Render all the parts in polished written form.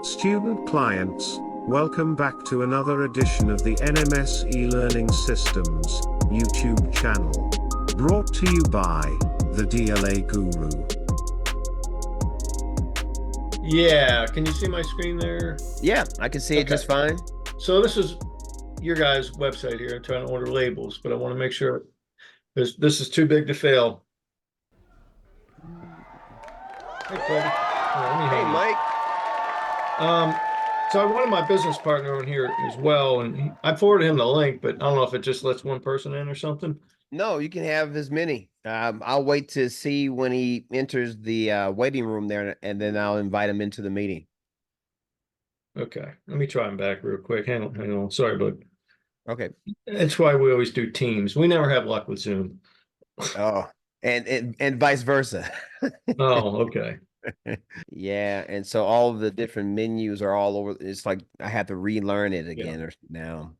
Student clients, welcome back to another edition of the NMS e-learning systems YouTube channel. Brought to you by the DLA Guru. Yeah, can you see my screen there? Yeah, I can see it just fine. So this is your guys' website here. I'm trying to order labels, but I want to make sure this is too big to fail. Hey, buddy. Hey, Mike. So I wanted my business partner on here as well, and I forwarded him the link, but I don't know if it just lets one person in or something. No, you can have as many. I'll wait to see when he enters the waiting room there, and then I'll invite him into the meeting. Okay, let me try him back real quick. Hang on. Sorry, but okay. That's why we always do Teams. We never have luck with Zoom. Oh, and vice versa. Oh, okay. Yeah, and so all of the different menus are all over. It's like I have to relearn it again or now.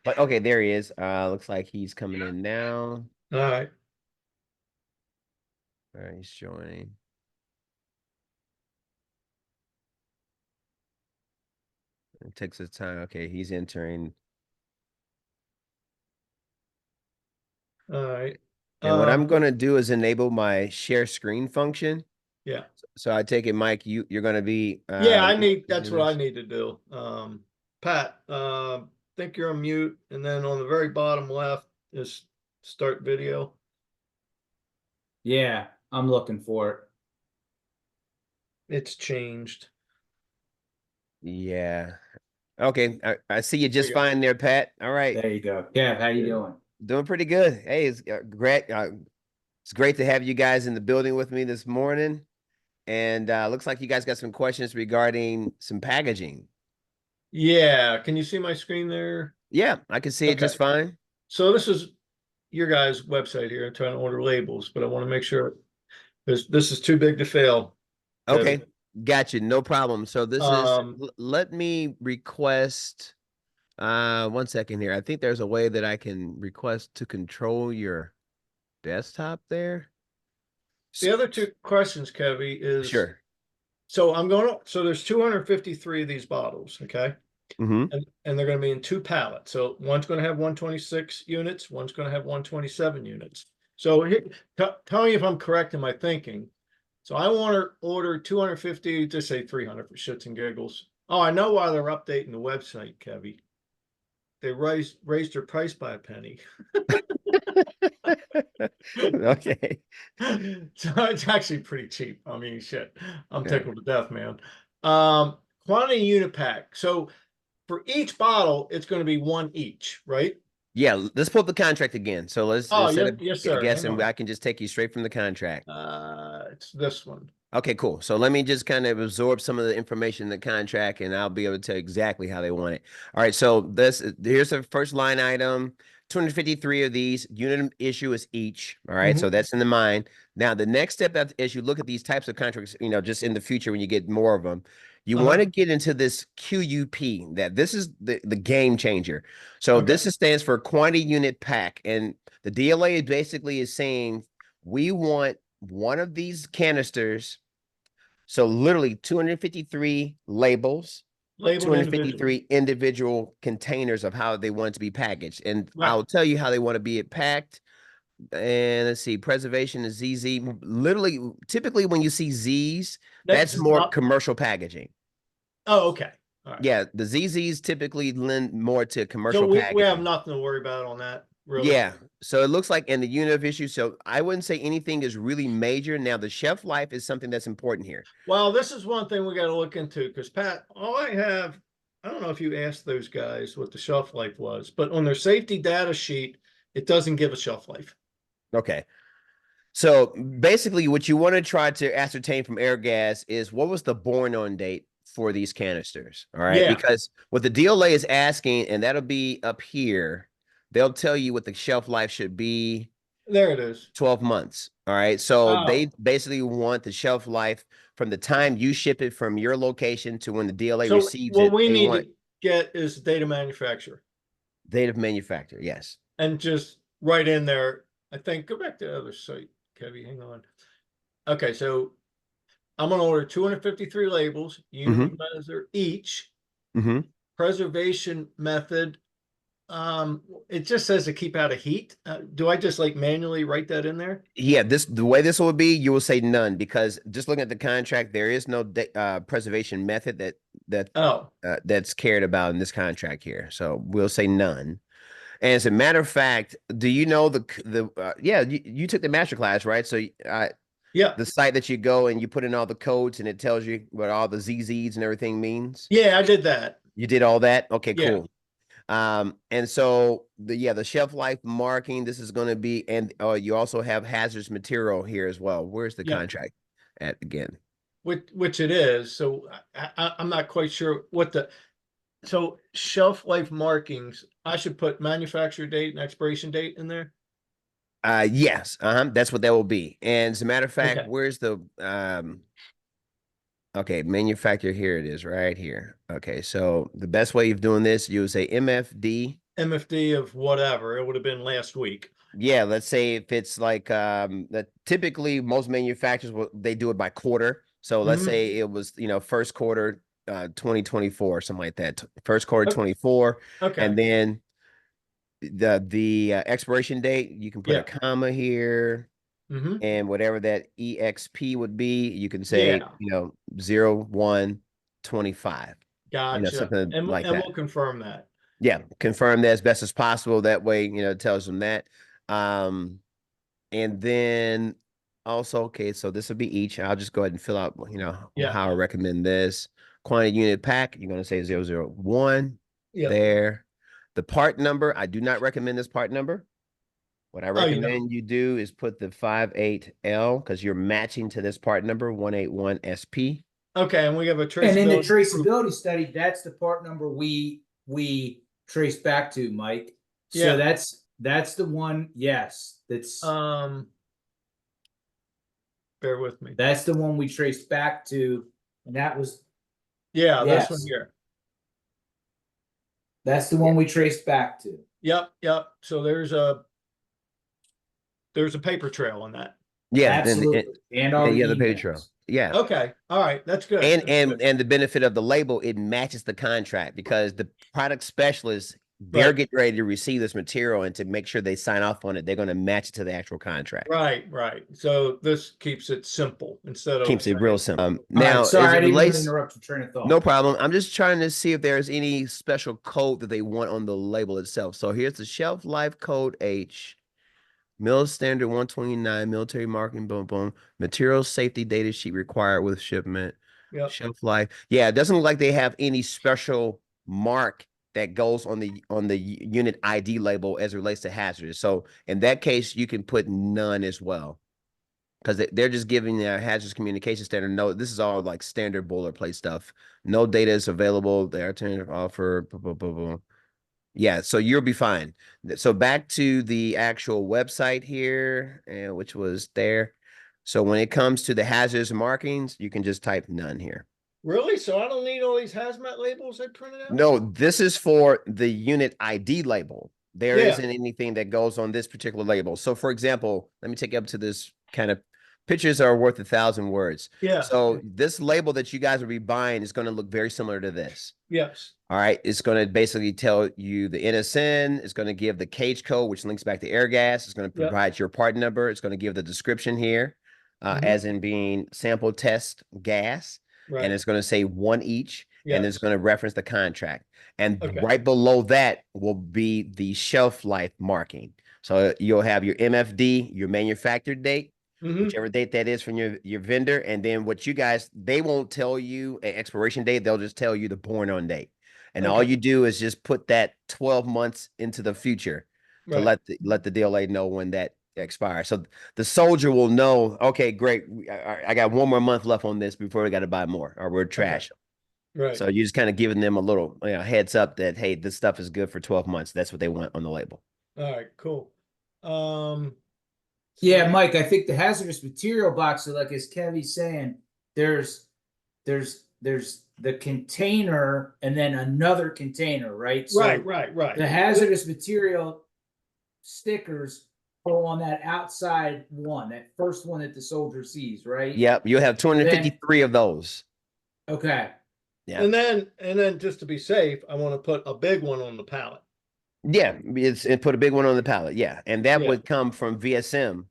But okay, there he is. Looks like he's coming in now. All right. All right, he's joining. It takes his time. Okay, he's entering. All right. And what I'm going to do is enable my share screen function. Yeah. So I take it, Mike, you're going to be. Yeah, that's what I need to do. Pat, think you're on mute. And then on the very bottom left is start video. Yeah, I'm looking for it. It's changed. Yeah. Okay. I see you just fine there, Pat. All right. There you go. Yeah, how you doing? Doing pretty good. Hey, it's great. It's great to have you guys in the building with me this morning. And looks like you guys got some questions regarding some packaging. Yeah. Can you see my screen there? Yeah, I can see it just fine. So this is your guys' website here. I'm trying to order labels, but I want to make sure this is too big to fail. Okay. Gotcha. No problem. So this is, let me request, 1 second here. I think there's a way that I can request to control your desktop there. The other two questions, Kevy, is sure. So so there's 253 of these bottles, okay? And they're going to be in two pallets. So one's going to have 126 units, one's going to have 127 units. So here, tell me if I'm correct in my thinking. So I want to order 250, just say 300 for shits and giggles. Oh, I know why they're updating the website, Kevy. They raised their price by a penny. Okay. So it's actually pretty cheap. I mean, shit. I'm tickled to death, man. Quantity unit pack. So for each bottle, it's going to be one each, right? Yeah, let's pull up the contract again. So let's yes, sir. guess, and I can just take you straight from the contract. It's this one. Okay, cool. So let me just kind of absorb some of the information in the contract, and I'll be able to tell you exactly how they want it. All right, so here's the first line item. 253 of these. Unit issue is each. All right, so that's in the mind. Now, the next step as you look at these types of contracts, just in the future when you get more of them, you want to get into this QUP, that this is the game changer. So this stands for quantity unit pack. And the DLA basically is saying we want one of these canisters. So literally 253 labels, 253 individual containers of how they want it to be packaged. And I'll tell you how they want to be packed. And let's see, preservation is ZZ. Literally, typically when you see Z's, that's more commercial packaging. Oh, okay. All right. Yeah, the ZZs typically lend more to commercial packaging. We have nothing to worry about on that, really. Yeah. So it looks like in the unit of issue, so I wouldn't say anything is really major. Now, the shelf life is something that's important here. Well, this is one thing we got to look into because, Pat, I don't know if you asked those guys what the shelf life was, but on their safety data sheet, it doesn't give a shelf life. Okay. So basically what you want to try to ascertain from Airgas is what was the born on date for these canisters. All right. Yeah. Because what the DLA is asking, and that'll be up here, they'll tell you what the shelf life should be. There it is. 12 months. All right. So they basically want the shelf life from the time you ship it from your location to when the DLA receives it. What we need to get is the date of manufacture. Date of manufacture. Yes. And just right in there, I think, go back to the other site, Kevy, hang on. Okay. So I'm gonna order 253 labels, unit measure each. Preservation method. It just says to keep out of heat. Do I just like manually write that in there? Yeah, the way this will be, you will say none, because just looking at the contract, there is no preservation method that's cared about in this contract here. So we'll say none. And as a matter of fact, do you know yeah, you took the master class, right? So Yeah. the site that you go and you put in all the codes and it tells you what all the ZZs and everything means. Yeah, I did that. You did all that? Okay, Yeah. cool. And so the shelf life marking, this is going to be, and you also have hazardous material here as well. Where's the contract at again? Which it is. So I'm not quite sure what so shelf life markings, I should put manufacturer date and expiration date in there. Yes, that's what that will be. And as a matter of fact, where's the okay, manufacturer, here it is right here. Okay, so the best way of doing this, you would say MFD. MFD of whatever, it would have been last week. Yeah, let's say if it's like that, typically most manufacturers they do it by quarter. So let's say it was, first quarter 2024, something like that. First quarter 24. Okay. And then the expiration date, you can put a comma here. And whatever that EXP would be, you can say, 0125. Gotcha. Something like that. And we'll confirm that. Yeah, confirm that as best as possible. That way, it tells them that. And then also, okay, so this will be each. I'll just go ahead and fill out, how I recommend this. Quantity unit pack, you're going to say 001 there. The part number, I do not recommend this part number. What I recommend you do is put the 58L, because you're matching to this part number 181SP. Okay, and we have a traceability. And in the traceability study, that's the part number we trace back to, Mike. So that's the one. Yes, that's bear with me. That's the one we traced back to, and that was this one here. That's the one we traced back to. Yep. So there's a paper trail on that. Yeah, absolutely. And the paper trail. Yeah. Okay. All right. That's good. And the benefit of the label, it matches the contract, because the product specialists, they're getting ready to receive this material, and to make sure they sign off on it, they're going to match it to the actual contract. Right. So this keeps it simple instead of keeps it real simple. Now, sorry, I didn't mean to interrupt your train of thought. No problem. I'm just trying to see if there's any special code that they want on the label itself. So here's the shelf life code H. MIL standard 129, military marking, boom, boom. Material safety data sheet required with shipment. Shelf life. Yeah, it doesn't look like they have any special mark that goes on the unit ID label as it relates to hazardous. So in that case, you can put none as well, because they're just giving their hazardous communication standard. No, this is all like standard boilerplate stuff. No data is available. The alternative offer. Boom, boom, boom, boom. Yeah, so you'll be fine. So back to the actual website here, and which was there. So when it comes to the hazardous markings, you can just type none here. Really? So I don't need all these hazmat labels I printed out? No, this is for the unit ID label. There isn't anything that goes on this particular label. So for example, let me take you up to this kind of pictures are worth 1,000 words. Yeah. So this label that you guys will be buying is going to look very similar to this. Yes. All right. It's going to basically tell you the NSN. It's going to give the cage code, which links back to air gas. It's going to provide your part number. It's going to give the description here, as in being sample test gas. Right. And it's going to say one each. Yes. And it's going to reference the contract. And right below that will be the shelf life marking. So you'll have your MFD, your manufacturer date, whichever date that is from your vendor. And then what you guys, they won't tell you an expiration date. They'll just tell you the born on date. And all you do is just put that 12 months into the future to let the DLA know when that expires. So the soldier will know, okay, great. I got one more month left on this before we got to buy more, or we're trash. Right. So you're just kind of giving them a little heads up that, hey, this stuff is good for 12 months. That's what they want on the label. All right, cool. Yeah, Mike, I think the hazardous material box, like as Kevy's saying, there's the container and then another container, right? So right. the hazardous material stickers Oh, on that outside one, that first one that the soldier sees, right? Yep, you'll have 253 of those. Okay. Yeah. And then just to be safe, I want to put a big one on the pallet. Yeah, and put a big one on the pallet. Yeah, and that Yeah. would come from VSM,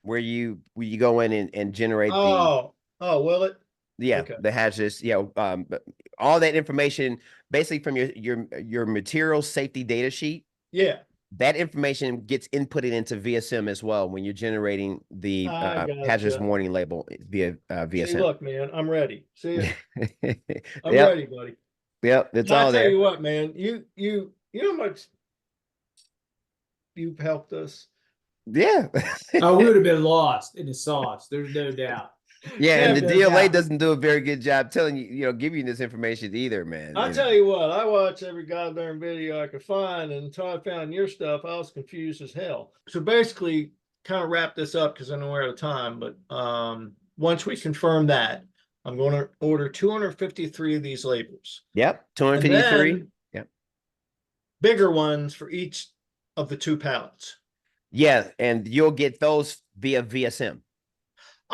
where you go in and generate Oh, will it? Okay. the hazardous, but all that information basically from your material safety data sheet. Yeah. That information gets inputted into VSM as well when you're generating the I hazardous gotcha. warning label via VSM. See, look, man, I'm ready. See ya. I'm Yep, ready, buddy. yep, it's I all tell there. you what, man, you know how much you've helped us. Yeah. Oh, we would have been lost in the sauce. There's no doubt. Yeah, and the Yeah, DLA yeah. doesn't do a very good job telling you, giving you this information either, man. I tell you what, I watch every goddamn video I could find, and until I found your stuff, I was confused as hell. So basically, kind of wrap this up because I know we're out of time. But once we confirm that, I'm going to order 253 of these labels. Yep, And 253. then Yep. bigger ones for each of the 2 pallets. Yeah, and you'll get those via VSM.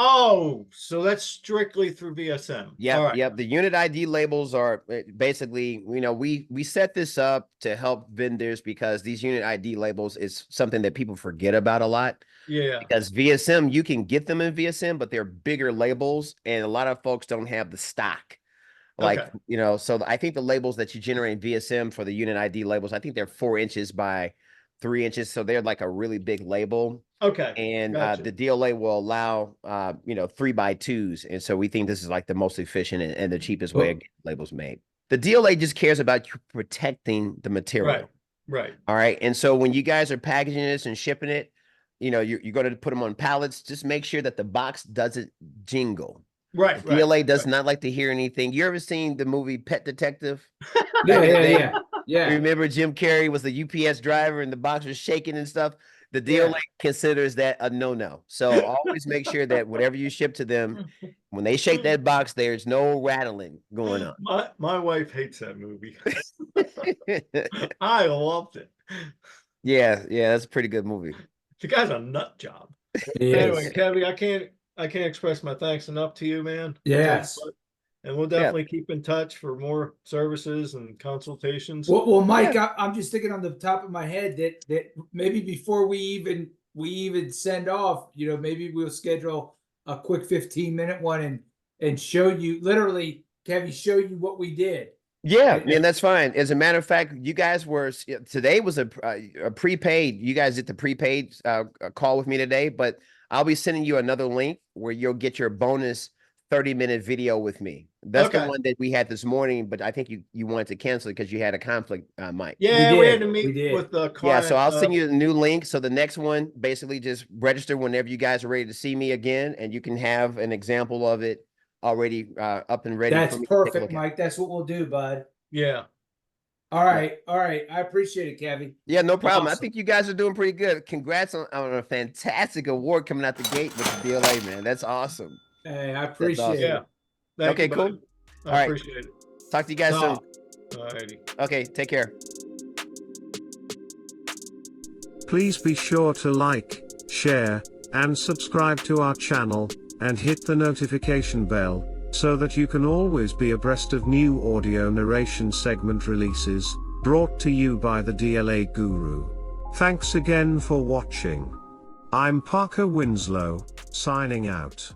Oh, so that's strictly through VSM. Yep, All right. yep. The unit ID labels are basically, we set this up to help vendors because these unit ID labels is something that people forget about a lot. Yeah. Because VSM, you can get them in VSM, but they're bigger labels, and a lot of folks don't have the stock. Like, Okay. So I think the labels that you generate in VSM for the unit ID labels, I think they're 4 inches by 3 inches. So they're like a really big label. Okay. And Gotcha. the DLA will allow 3x2s, and so we think this is like the most efficient and the cheapest way of getting labels made. The DLA just cares about you protecting the material. Right. All right. And so when you guys are packaging this and shipping it, you're going to put them on pallets. Just make sure that the box doesn't jingle. Right. The DLA does not like to hear anything. You ever seen the movie Pet Detective? Yeah. Remember Jim Carrey was the UPS driver and the box was shaking and stuff? The DLA considers that a no-no. So always make sure that whatever you ship to them, when they shake that box, there's no rattling going on. My wife hates that movie. I loved it. Yeah, that's a pretty good movie. The guy's a nut job. Anyway, Anyway, Kevin, I can't express my thanks enough to you, man. Yes. And we'll definitely keep in touch for more services and consultations. Well, Mike, I'm just thinking on the top of my head that maybe before we even send off, maybe we'll schedule a quick 15-minute one and show you, literally, Kevin, show you what we did. Yeah, and that's fine. As a matter of fact, you guys today was a prepaid. You guys did the prepaid call with me today, but I'll be sending you another link where you'll get your bonus 30-minute video with me. That's the one that we had this morning, but I think you wanted to cancel it because you had a conflict, Mike. Yeah, we had to meet with the client. Yeah, so I'll send you a new link. So the next one, basically just register whenever you guys are ready to see me again, and you can have an example of it already up and ready. That's perfect, Mike. That's what we'll do, bud. Yeah. All right. I appreciate it, Kevin. Yeah, no problem. Awesome. I think you guys are doing pretty good. Congrats on a fantastic award coming out the gate with the DLA, man. That's awesome. Hey, I appreciate awesome. it. Yeah. Thank you, cool. I appreciate it. Talk to you guys soon. All righty. Okay, take care. Please be sure to like, share, and subscribe to our channel, and hit the notification bell, so that you can always be abreast of new audio narration segment releases, brought to you by the DLA Guru. Thanks again for watching. I'm Parker Winslow, signing out.